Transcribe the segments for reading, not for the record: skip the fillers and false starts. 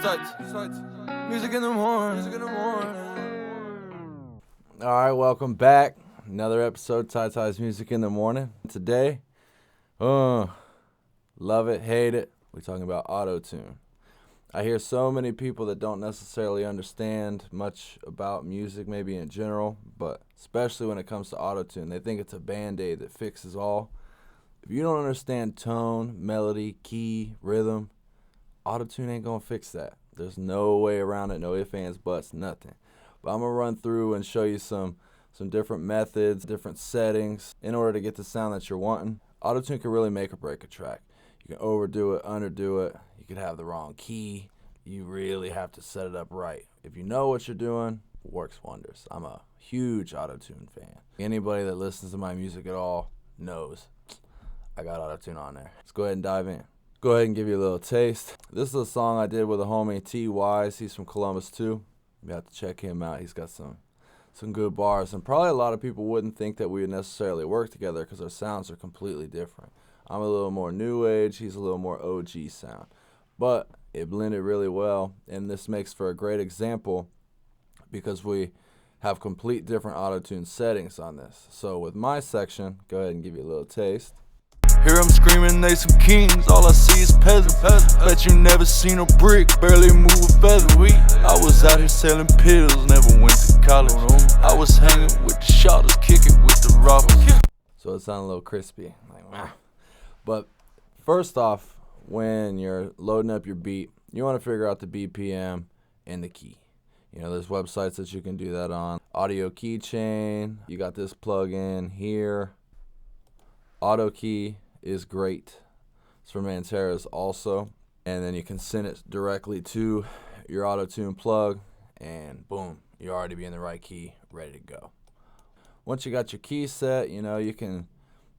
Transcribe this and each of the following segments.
Music in the morning. All right, welcome back. Another episode, Ty's Music in the Morning. Today, love it, hate it. We're talking about Autotune. I hear so many people that don't necessarily understand much about music, maybe in general, but especially when it comes to Autotune. They think it's a Band-Aid that fixes all. If you don't understand tone, melody, key, rhythm, Autotune ain't gonna fix that. There's no way around it, no ifs, ands, buts, nothing. But I'm gonna run through and show you some different methods, different settings in order to get the sound that you're wanting. Autotune can really make or break a track. You can overdo it, underdo it. You could have the wrong key. You really have to set it up right. If you know what you're doing, it works wonders. I'm a huge Autotune fan. Anybody that listens to my music at all knows I got Autotune on there. Let's go ahead and dive in. Go ahead and give you a little taste. This is a song I did with a homie, T-Wise. He's from Columbus too. You have to check him out. He's got some good bars. And probably a lot of people wouldn't think that we would necessarily work together because our sounds are completely different. I'm a little more new age. He's a little more OG sound. But it blended really well. And this makes for a great example because we have complete different Autotune settings on this. So with my section, go ahead and give you a little taste. Hear them screaming, they some kings, all I see is peasants. Bet you never seen a brick, barely move a feather. I was out here selling pills, never went to college. I was hanging with the shotters, kicking with the robbers. So it sounded a little crispy. But first off, when you're loading up your beat, you want to figure out the BPM and the key. You know, there's websites that you can do that on. Audio Keychain, you got this plugin here. Auto Key is great. It's from Antares also. And then you can send it directly to your Autotune plug and boom, you already be in the right key, ready to go. Once you got your key set, you know, you can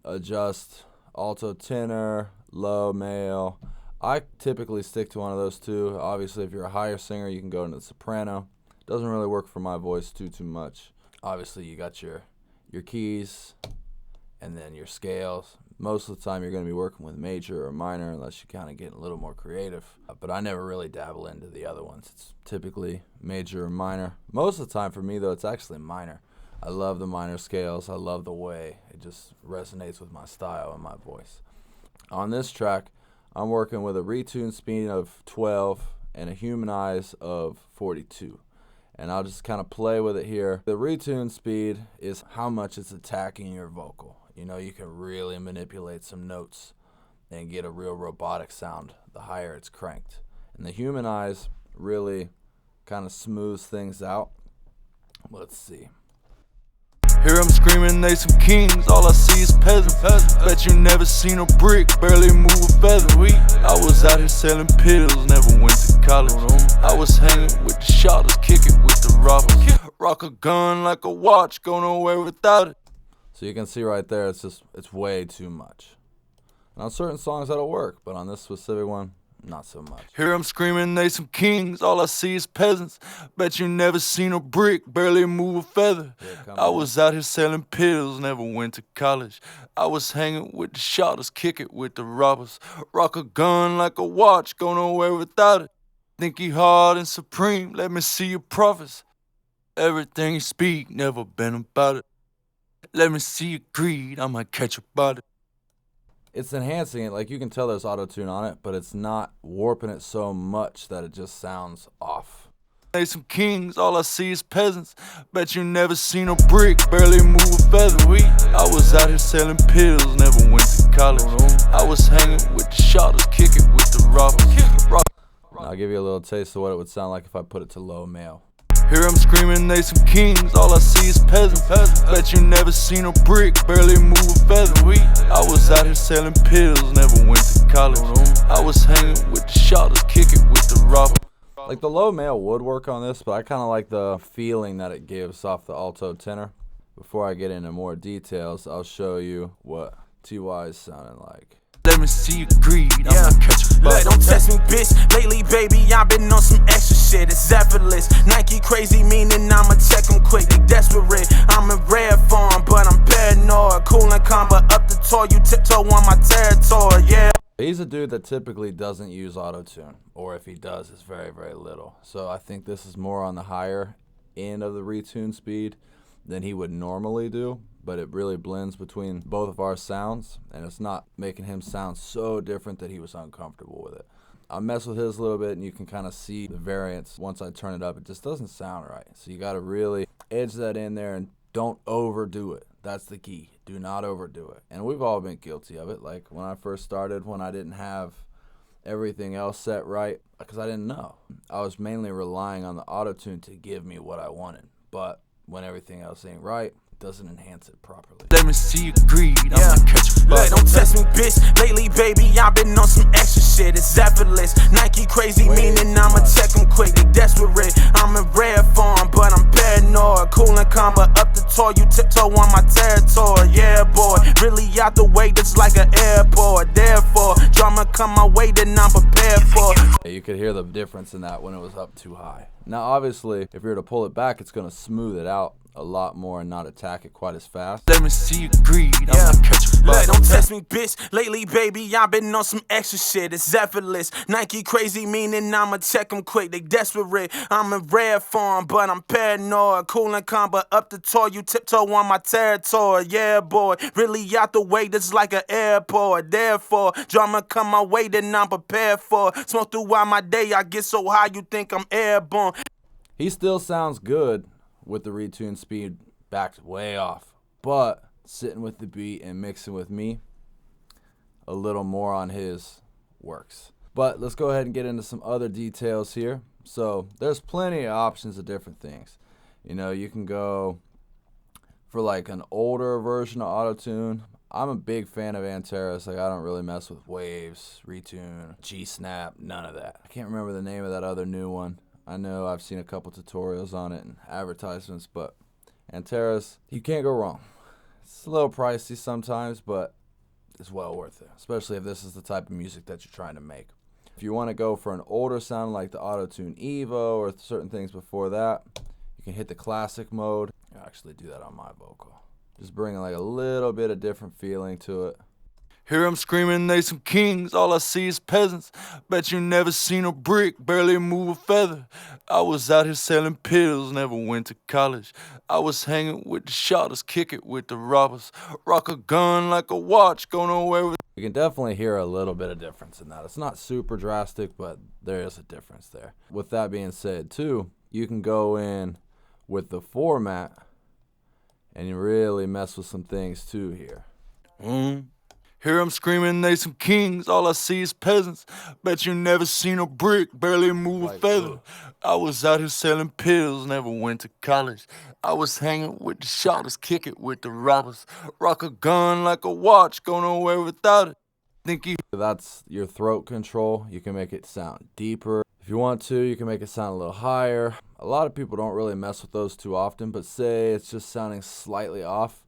adjust alto tenor, low, male. I typically stick to one of those two. Obviously, if you're a higher singer, you can go into the soprano. Doesn't really work for my voice too much. Obviously, you got your keys and then your scales. Most of the time you're going to be working with major or minor unless you kind of get a little more creative. But I never really dabble into the other ones. It's typically major or minor. Most of the time for me, though, it's actually minor. I love the minor scales. I love the way it just resonates with my style and my voice. On this track, I'm working with a retune speed of 12 and a humanize of 42. And I'll just kind of play with it here. The retune speed is how much it's attacking your vocal. You know, you can really manipulate some notes and get a real robotic sound the higher it's cranked. And the humanize really kind of smooths things out. Let's see. Hear them screaming, they some kings, all I see is peasants. Bet you never seen a brick, barely move a feather. I was out here selling pills, never went to college. I was hanging with the shotters, kicking with the robbers. Rock a gun like a watch, go nowhere without it. So you can see right there, it's way too much. And on certain songs that'll work, but on this specific one, not so much. Hear them screaming, they some kings, all I see is peasants. Bet you never seen a brick, barely move a feather. I was out here selling pills, never went to college. I was hanging with the shotters, kick it with the robbers. Rock a gun like a watch, go nowhere without it. Think he hard and supreme, let me see your prophets. Everything you speak, never been about it. Let me see your greed, I might catch a body. It's enhancing it, like you can tell there's Autotune on it, but it's not warping it so much that it just sounds off. They some kings, all I see is peasants. Bet you never seen a brick, barely move a feather. I was out here selling pills, never went to college. I was hanging with the shotters, kick it with the robbers. I'll give you a little taste of what it would sound like if I put it to low male. Hear them screaming, they some kings, all I see is peasants. Bet you never seen a brick, barely move a feather. I was out here selling pills, never went to college. I was hanging with the shotters, kick it with the robbers. Like the low male would work on this, but I kind of like the feeling that it gives off the alto tenor. Before I get into more details, I'll show you what T.Y. is sounding like. Let me see your greed, I'm gonna catch a body. Look, don't test me, bitch. Lately, baby, I've been on some extra shit. It's effortless. Nike crazy, meaning I'ma check them quick. They desperate. I'm in red form, but I'm paranoid. Cool and calm, but up the tour, you tiptoe on my territory, yeah. He's a dude that typically doesn't use Autotune, or if he does, it's very, very little. So I think this is more on the higher end of the retune speed than he would normally do, but it really blends between both of our sounds, and it's not making him sound so different that he was uncomfortable with it. I mess with his a little bit, and you can kind of see the variance. Once I turn it up, it just doesn't sound right. So you got to really edge that in there and don't overdo it. That's the key. Do not overdo it. And we've all been guilty of it. Like when I first started, when I didn't have everything else set right, because I didn't know. I was mainly relying on the Autotune to give me what I wanted. But when everything else ain't right, it doesn't enhance it properly. Let me see you greed. Yeah. I'ma catch you. Look, don't test me, bitch. Lately, baby, I've been on some extra shit. It's effortless. Nike crazy, meaning I'ma check them quick. They desperate. I'm in red form, but I'm paranoid. Cool and calm, but up the tour, you tiptoe on my territory. Yeah, boy. Really out the way, just like an airport. Therefore, drama come my way, then I'm prepared for. You could hear the difference in that when it was up too high. Now, obviously, if you were to pull it back, it's going to smooth it out a lot more and not attack it quite as fast. Let me see you greed. Yeah. I'ma catch you. Look, don't test me, bitch. Lately, baby, I've been on some extra shit. It's effortless. Nike crazy, meaning I'ma check them quick. They desperate. I'm in red form, but I'm paranoid. Cool and calm, but up the tour, you tiptoe on my territory. Yeah, boy. Really out the way, just like an airport. Therefore, drama come my way, then I'm prepared for. Smoke throughout my day, I get so high, you think I'm airborne. He still sounds good with the retune speed backed way off, but sitting with the beat and mixing with me, a little more on his works. But let's go ahead and get into some other details here. So there's plenty of options of different things. You know, you can go for like an older version of Autotune. I'm a big fan of Antares. Like, I don't really mess with Waves, Retune, G-Snap, none of that. I can't remember the name of that other new one. I know I've seen a couple tutorials on it and advertisements, but Antares, you can't go wrong. It's a little pricey sometimes, but it's well worth it, especially if this is the type of music that you're trying to make. If you want to go for an older sound like the Autotune Evo or certain things before that, you can hit the classic mode. I'll actually do that on my vocal. Just bringing like a little bit of different feeling to it. Hear 'em screaming, they some kings, all I see is peasants. Bet you never seen a brick, barely move a feather. I was out here selling pills, never went to college. I was hanging with the shotters, kick it with the robbers. Rock a gun like a watch, go nowhere with. You can definitely hear a little bit of difference in that. It's not super drastic, but there is a difference there. With that being said, too, you can go in with the format and you really mess with some things, too, here. Hear 'em screaming, they some kings, all I see is peasants. Bet you never seen a brick, barely move a feather. I was out here selling pills, never went to college. I was hanging with the shotters, kick it with the robbers. Rock a gun like a watch, go nowhere without it. Think you. That's your throat control. You can make it sound deeper. If you want to, you can make it sound a little higher. A lot of people don't really mess with those too often, but say it's just sounding slightly off.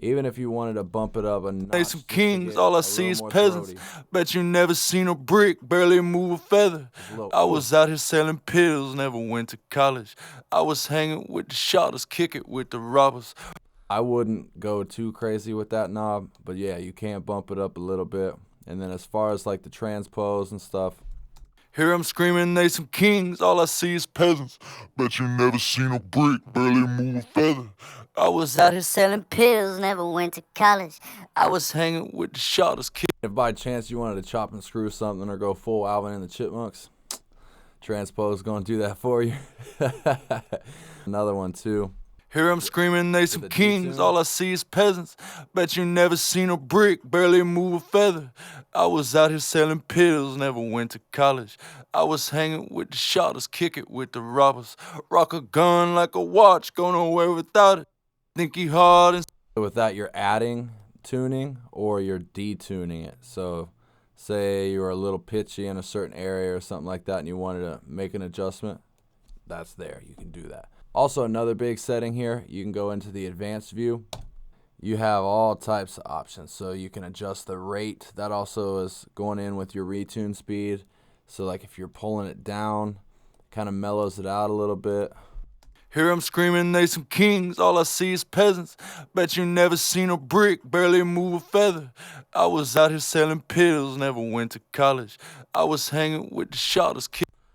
Even if you wanted to bump it up a notch. They some kings, all I see is peasants. Bet you never seen a brick, barely move a feather. I was out here selling pills, never went to college. I was hanging with the shotters, kick it with the robbers. I wouldn't go too crazy with that knob, but yeah, you can bump it up a little bit. And then as far as like the transpose and stuff, hear 'em screaming, they some kings, all I see is peasants. Bet you never seen a brick, barely move a feather. I was out here selling pills, never went to college. I was hanging with the shotters. If by chance you wanted to chop and screw something or go full Alvin and the Chipmunks, transpose is going to do that for you. Another one too. Hear 'em screaming, they some kings, all I see is peasants. Bet you never seen a brick, barely move a feather. I was out here selling pills, never went to college. I was hanging with the shotters, kick it with the robbers. Rock a gun like a watch, go nowhere without it. Think he hard and. With that, you're adding tuning or you're detuning it. So say you're a little pitchy in a certain area or something like that and you wanted to make an adjustment, that's there. You can do that. Also, another big setting here, you can go into the advanced view. You have all types of options. So you can adjust the rate. That also is going in with your retune speed. So like if you're pulling it down, kind of mellows it out a little bit. Hear 'em screaming, they some kings, all I see is peasants. Bet you never seen a brick, barely move a feather. I was out here selling pills, never went to college. I was hanging with the shotters.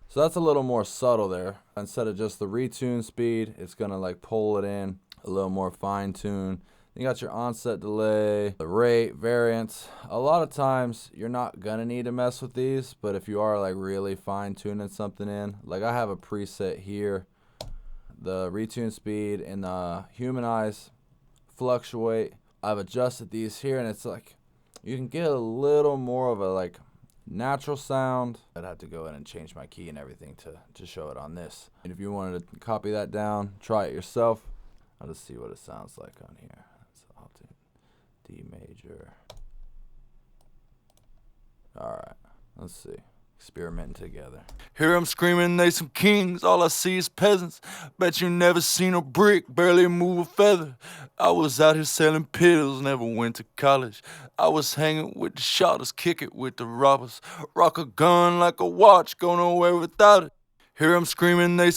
So that's a little more subtle there. Instead of just the retune speed, it's gonna like pull it in a little more fine tune. You got your onset delay, the rate, variance. A lot of times you're not gonna need to mess with these, but if you are like really fine tuning something in, like I have a preset here, the retune speed and the humanize fluctuate. I've adjusted these here and it's like, you can get a little more of a like natural sound. I'd have to go in and change my key and everything to show it on this. And if you wanted to copy that down, try it yourself. I'll just see what it sounds like on here. I'll do D major. Alright, let's see. Experimenting together. Hear 'em screaming, they some kings, all I see is peasants. Bet you never seen a brick, barely move a feather. I was out here selling pills, never went to college. I was hanging with the shotters, kick it with the robbers. Rock a gun like a watch, go nowhere without it. Hear 'em screaming, they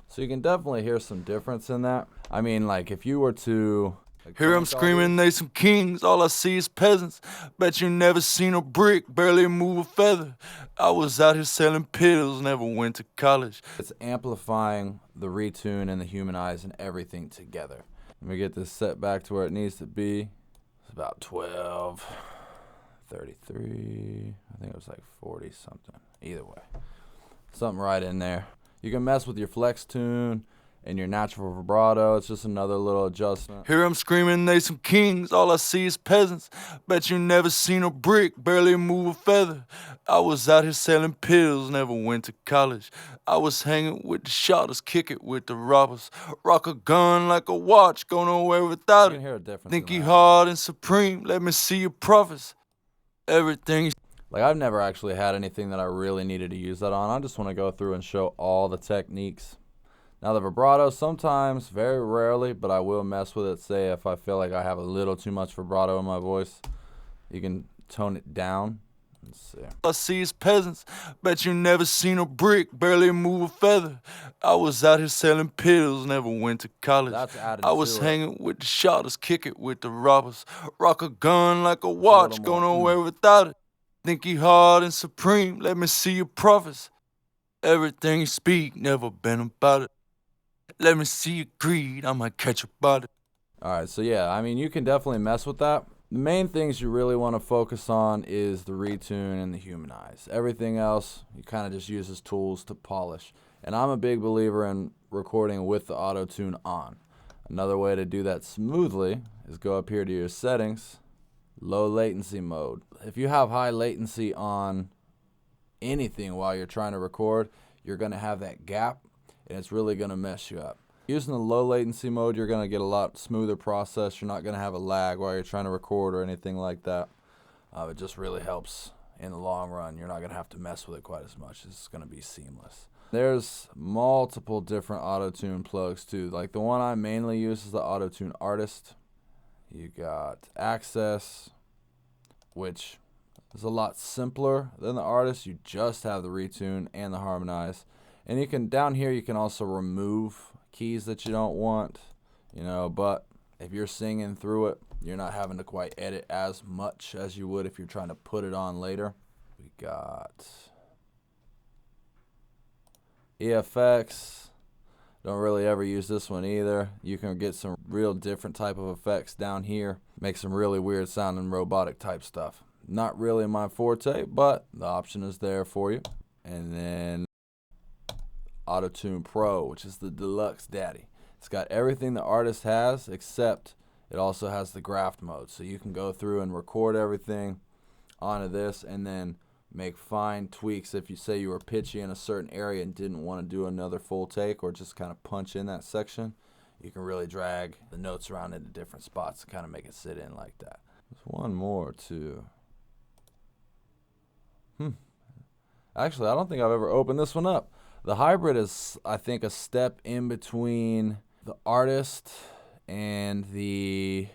So you can definitely hear some difference in that. I mean, like if you were to hear 'em screaming, they some kings, all I see is peasants. Bet you never seen a brick, barely move a feather. I was out here selling pills, never went to college. It's amplifying the retune and the humanize and everything together. Let me get this set back to where it needs to be. It's about 12, 33, I think it was like 40 something. Either way, something right in there. You can mess with your flex tune and your natural vibrato. It's just another little adjustment. Hear 'em screaming, they some kings, all I see is peasants. Bet you never seen a brick, barely move a feather. I was out here selling pills, never went to college. I was hanging with the shotters, kick it with the robbers. Rock a gun like a watch, go nowhere without You it. can hear a difference. Think in he that. hard and supreme, let me see your prophets. Everything. Like I've never actually had anything that I really needed to use that on. I just want to go through and show all the techniques. Now the vibrato, sometimes, very rarely, but I will mess with it. Say if I feel like I have a little too much vibrato in my voice, you can tone it down. Let's see. I see is peasants. Bet you never seen a brick, barely move a feather. I was out here selling pills, never went to college. That's added I was to it. hanging with the shotters, kick it with the robbers. Rock a gun like a watch, go more, nowhere without it. Think he hard and supreme, let me see your prophets. Everything you speak, never been about it. Let me see your greed, I might catch a body. Alright, so yeah, I mean, you can definitely mess with that. The main things you really want to focus on is the retune and the humanize. Everything else, you kind of just use as tools to polish. And I'm a big believer in recording with the auto-tune on. Another way to do that smoothly is go up here to your settings, low latency mode. If you have high latency on anything while you're trying to record, you're going to have that gap and it's really going to mess you up. Using the low latency mode, you're going to get a lot smoother process. You're not going to have a lag while you're trying to record or anything like that. It just really helps in the long run. You're not going to have to mess with it quite as much. It's going to be seamless. There's multiple different auto-tune plugs too. Like the one I mainly use is the Autotune Artist. You got Access, which is a lot simpler than the Artist. You just have the retune and the harmonize. And you can, down here, you can also remove keys that you don't want, you know, but if you're singing through it, you're not having to quite edit as much as you would if you're trying to put it on later. We got EFX. Don't really ever use this one either. You can get some real different type of effects down here. Make some really weird sounding robotic type stuff. Not really my forte, but the option is there for you. And then Autotune Pro, which is the deluxe daddy. It's got everything the artist has, except it also has the graft mode. So you can go through and record everything onto this and then make fine tweaks. If you say you were pitchy in a certain area and didn't want to do another full take or just kind of punch in that section, you can really drag the notes around into different spots to kind of make it sit in like that. There's one more too. Actually, I don't think I've ever opened this one up. The hybrid is, I think, a step in between the artist and the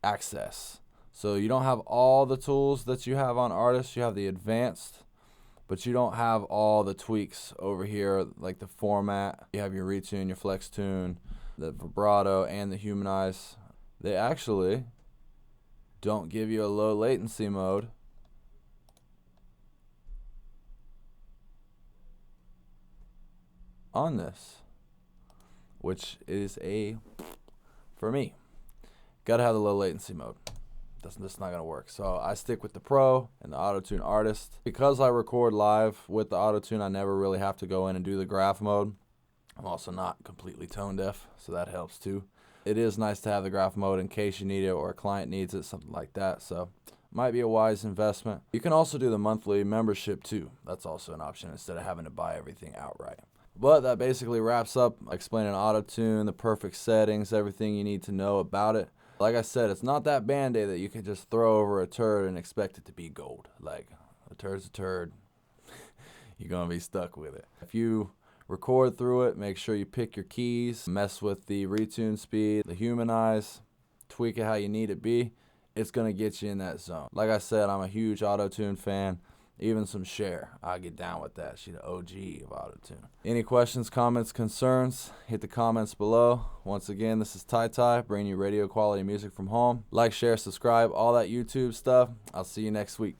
access. So you don't have all the tools that you have on artist. You have the advanced, but you don't have all the tweaks over here, like the format. You have your retune, your flex tune, the vibrato, and the humanize. They actually don't give you a low latency mode. On this, which is for me, gotta have the low latency mode. That's not gonna work. So I stick with the Pro and the Autotune Artist. Because I record live with the Autotune, I never really have to go in and do the graph mode. I'm also not completely tone deaf, so that helps too. It is nice to have the graph mode in case you need it or a client needs it, something like that. So might be a wise investment. You can also do the monthly membership too. That's also an option instead of having to buy everything outright. But that basically wraps up explaining Autotune, the perfect settings, everything you need to know about it. Like I said, it's not that Band-Aid that you can just throw over a turd and expect it to be gold. Like, a turd's a turd. You're going to be stuck with it. If you record through it, make sure you pick your keys, mess with the retune speed, the humanize, tweak it how you need it be. It's going to get you in that zone. Like I said, I'm a huge Autotune fan. Even some Cher, I get down with that. She's the OG of Autotune. Any questions, comments, concerns, hit the comments below. Once again, this is Ty, bringing you radio quality music from home. Like, share, subscribe, all that YouTube stuff. I'll see you next week.